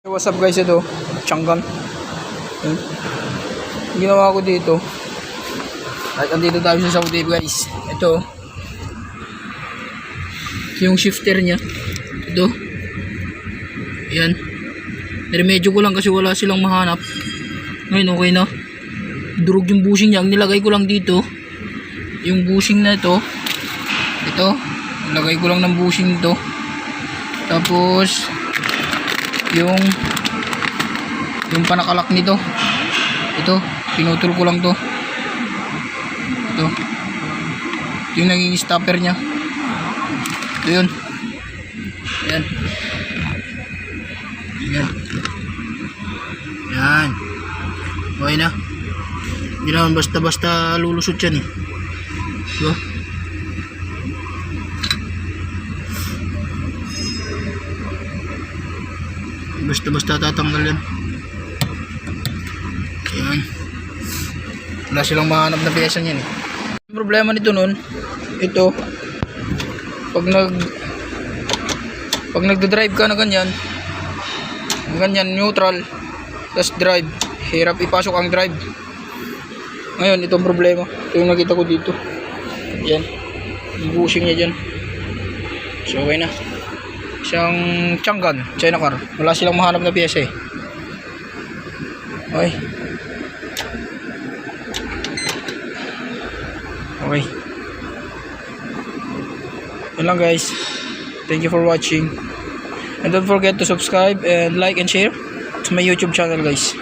What's up guys, ito Changgan. Ginawa ko dito at andito tayo sa Saudi guys. Ito yung shifter nya. Ito yan, niremedyo ko lang kasi wala silang mahanap. Ngayon okay na, durog yung bushing nya. Ang nilagay ko lang dito yung bushing na ito. Ito nilagay ko lang ng bushing ito, tapos yung panakalak nito, ito pinutol ko lang to. Ito yung naging stopper nya. Ito yun, yan yan yan. Okay na, hindi naman basta basta lulusot yan eh. Diba? Basta tatanggal yan. Yan, wala silang mahanap na pyesa niyan eh. Yung problema nito nun, ito pag nagda-drive ka na ganyan neutral tas drive, hirap ipasok ang drive. Ngayon itong problema, ito yung nakita ko dito, yan yung bushing nya dyan. So okay na, isang Changgan China car, wala silang mahanap na pyesa eh. Okay, okay, yun lang guys. Thank you for watching, and don't forget to subscribe and like and share to my YouTube channel guys.